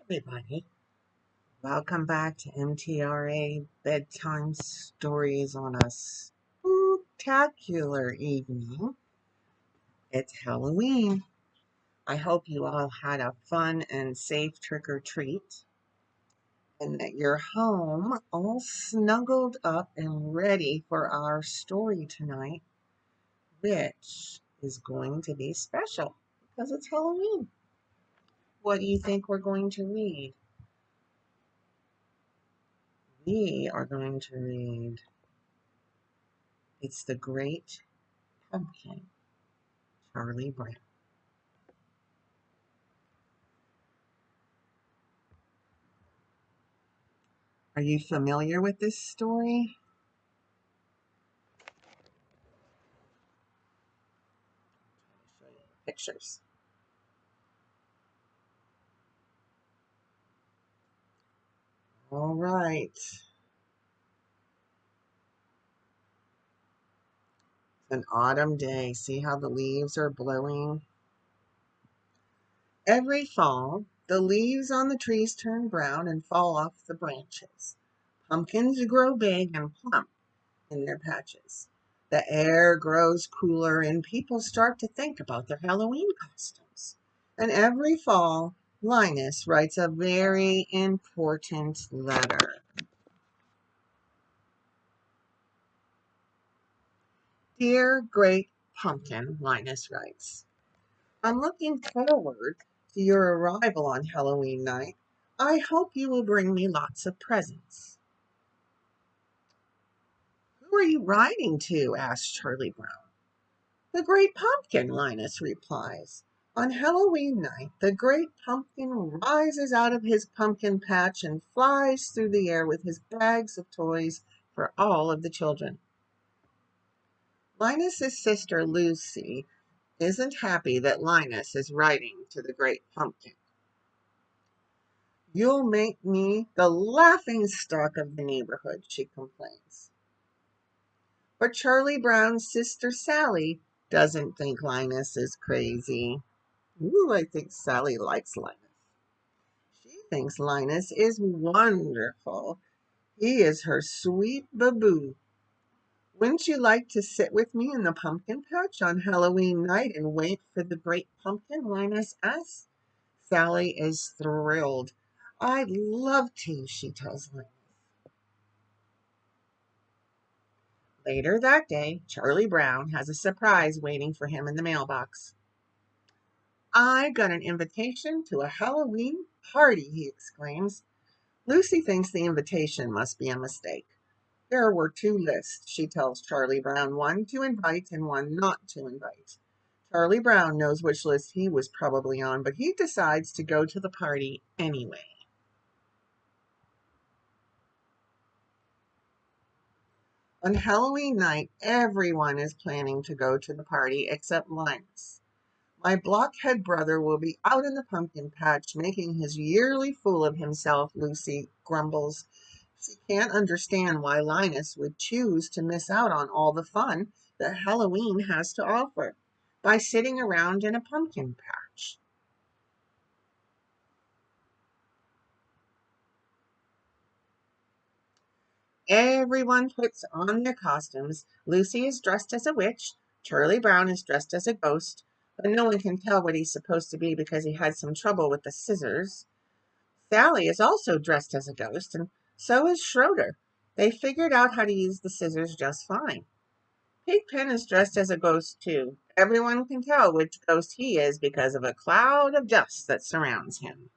Everybody, welcome back to MTRA Bedtime Stories on a spectacular evening. It's Halloween. I hope you all had a fun and safe trick or treat and that you're home all snuggled up and ready for our story tonight, which is going to be special because it's Halloween. What do you think we're going to read? We are going to read It's the Great Pumpkin, Charlie Brown. Are you familiar with this story? I'll show you pictures. All right. It's an autumn day. See how the leaves are blowing? Every fall, the leaves on the trees turn brown and fall off the branches. Pumpkins grow big and plump in their patches. The air grows cooler and people start to think about their Halloween costumes. And every fall, Linus writes a very important letter. Dear Great Pumpkin, Linus writes, I'm looking forward to your arrival on Halloween night. I hope you will bring me lots of presents. Who are you writing to? Asks Charlie Brown. The Great Pumpkin, Linus replies. On Halloween night, the Great Pumpkin rises out of his pumpkin patch and flies through the air with his bags of toys for all of the children. Linus's sister Lucy isn't happy that Linus is writing to the Great Pumpkin. You'll make me the laughing stock of the neighborhood, she complains. But Charlie Brown's sister Sally doesn't think Linus is crazy. Ooh, I think Sally likes Linus. She thinks Linus is wonderful. He is her sweet baboo. Wouldn't you like to sit with me in the pumpkin patch on Halloween night and wait for the Great Pumpkin? Linus asks. Sally is thrilled. I'd love to, she tells Linus. Later that day, Charlie Brown has a surprise waiting for him in the mailbox. I got an invitation to a Halloween party, he exclaims. Lucy thinks the invitation must be a mistake. There were two lists, she tells Charlie Brown, one to invite and one not to invite. Charlie Brown knows which list he was probably on, but he decides to go to the party anyway. On Halloween night, everyone is planning to go to the party except Linus. My blockhead brother will be out in the pumpkin patch making his yearly fool of himself, Lucy grumbles. She can't understand why Linus would choose to miss out on all the fun that Halloween has to offer by sitting around in a pumpkin patch. Everyone puts on their costumes. Lucy is dressed as a witch. Charlie Brown is dressed as a ghost, but no one can tell what he's supposed to be because he had some trouble with the scissors. Sally is also dressed as a ghost, and so is Schroeder. They figured out how to use the scissors just fine. Pigpen is dressed as a ghost too. Everyone can tell which ghost he is because of a cloud of dust that surrounds him.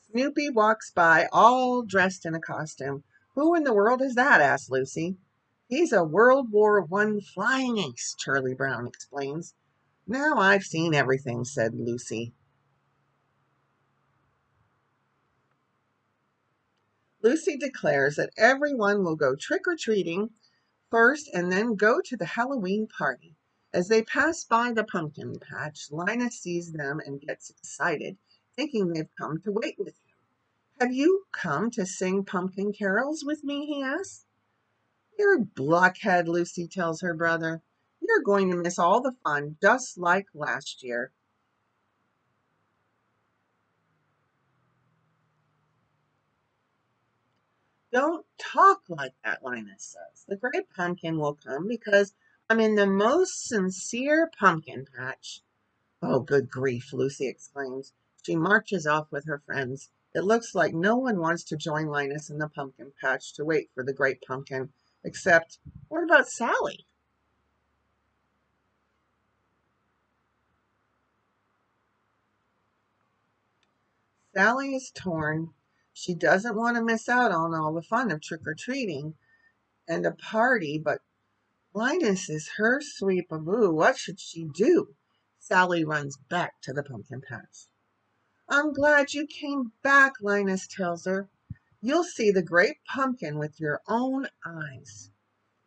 Snoopy walks by all dressed in a costume. Who in the world is that? Asks Lucy. He's a World War I flying ace, Charlie Brown explains. Now I've seen everything, said Lucy. Lucy declares that everyone will go trick-or-treating first and then go to the Halloween party. As they pass by the pumpkin patch, Linus sees them and gets excited, thinking they've come to wait with him. Have you come to sing pumpkin carols with me? He asks. You're a blockhead, Lucy tells her brother. You're going to miss all the fun, just like last year. Don't talk like that, Linus says. The great pumpkin will come because I'm in the most sincere pumpkin patch. Oh, good grief, Lucy exclaims. She marches off with her friends. It looks like no one wants to join Linus in the pumpkin patch to wait for the great pumpkin, except, what about Sally? Sally is torn. She doesn't want to miss out on all the fun of trick-or-treating and a party, but Linus is her sweep-a-boo. What should she do? Sally runs back to the pumpkin patch. I'm glad you came back, Linus tells her. You'll see the great pumpkin with your own eyes.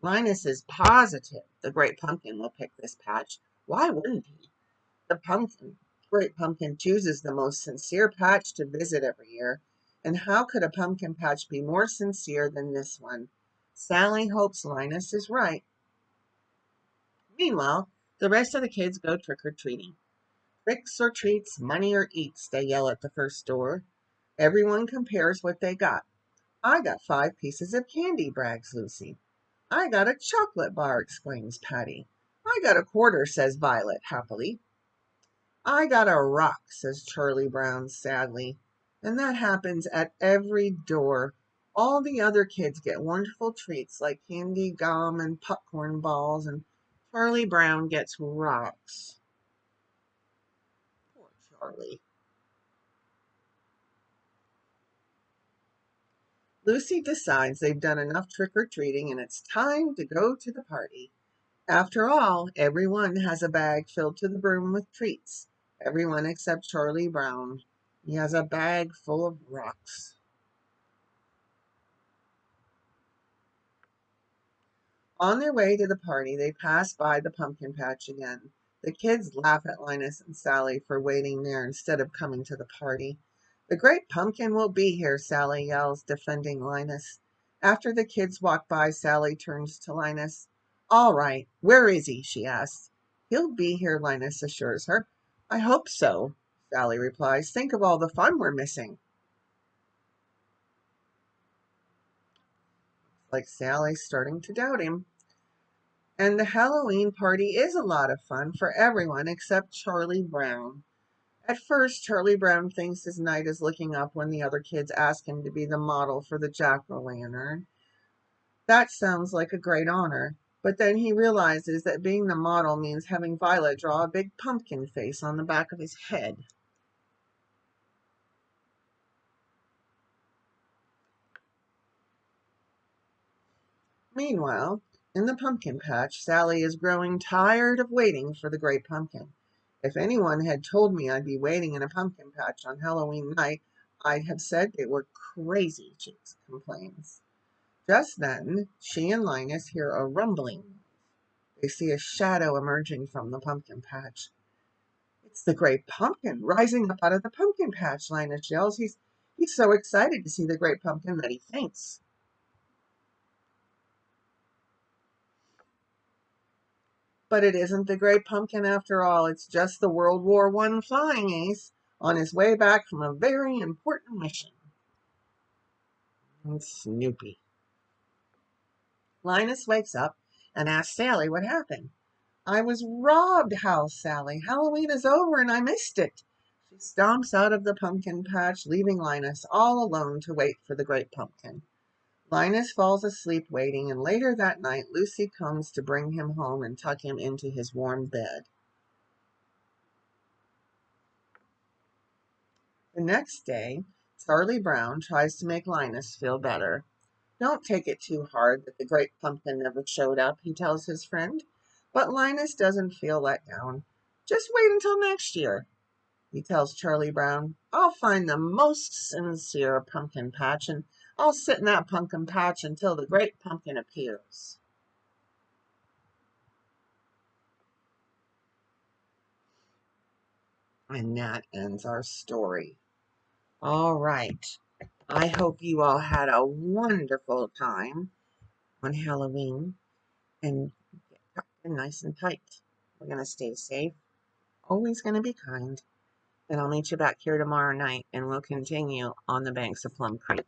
Linus is positive the great pumpkin will pick this patch. Why wouldn't he? The great pumpkin chooses the most sincere patch to visit every year. And how could a pumpkin patch be more sincere than this one? Sally hopes Linus is right. Meanwhile, the rest of the kids go trick-or-treating. Tricks or treats, money or eats, they yell at the first door. Everyone compares what they got. I got 5 pieces of candy, brags Lucy. I got a chocolate bar, exclaims Patty. I got a quarter, says Violet happily. I got a rock, says Charlie Brown sadly. And that happens at every door. All the other kids get wonderful treats like candy, gum, and popcorn balls, and Charlie Brown gets rocks. Poor Charlie. Lucy decides they've done enough trick-or-treating and it's time to go to the party. After all, everyone has a bag filled to the brim with treats. Everyone except Charlie Brown. He has a bag full of rocks. On their way to the party, they pass by the pumpkin patch again. The kids laugh at Linus and Sally for waiting there instead of coming to the party. The great pumpkin will be here, Sally yells, defending Linus. After the kids walk by, Sally turns to Linus. All right, where is he? She asks. He'll be here, Linus assures her. I hope so, Sally replies. Think of all the fun we're missing. Like Sally's starting to doubt him. And the Halloween party is a lot of fun for everyone except Charlie Brown. At first, Charlie Brown thinks his night is looking up when the other kids ask him to be the model for the jack-o'-lantern. That sounds like a great honor, but then he realizes that being the model means having Violet draw a big pumpkin face on the back of his head. Meanwhile, in the pumpkin patch, Sally is growing tired of waiting for the great pumpkin. If anyone had told me I'd be waiting in a pumpkin patch on Halloween night, I'd have said they were crazy, she complains. Just then, she and Linus hear a rumbling. They see a shadow emerging from the pumpkin patch. It's the great pumpkin rising up out of the pumpkin patch, Linus yells. He's so excited to see the great pumpkin that he faints. But it isn't the great pumpkin after all. It's just the World War I flying ace on his way back from a very important mission. And Snoopy. Linus wakes up and asks Sally what happened. I was robbed, howls Sally. Halloween is over and I missed it. She stomps out of the pumpkin patch, leaving Linus all alone to wait for the great pumpkin. Linus falls asleep waiting, and later that night Lucy comes to bring him home and tuck him into his warm bed. The next day, Charlie Brown tries to make Linus feel better. Don't take it too hard that the great pumpkin never showed up, he tells his friend. But Linus doesn't feel let down. Just wait until next year, he tells Charlie Brown. I'll find the most sincere pumpkin patch, and I'll sit in that pumpkin patch until the great pumpkin appears. And that ends our story. All right. I hope you all had a wonderful time on Halloween and and nice and tight. We're going to stay safe, always going to be kind, and I'll meet you back here tomorrow night, and we'll continue on the banks of Plum Creek.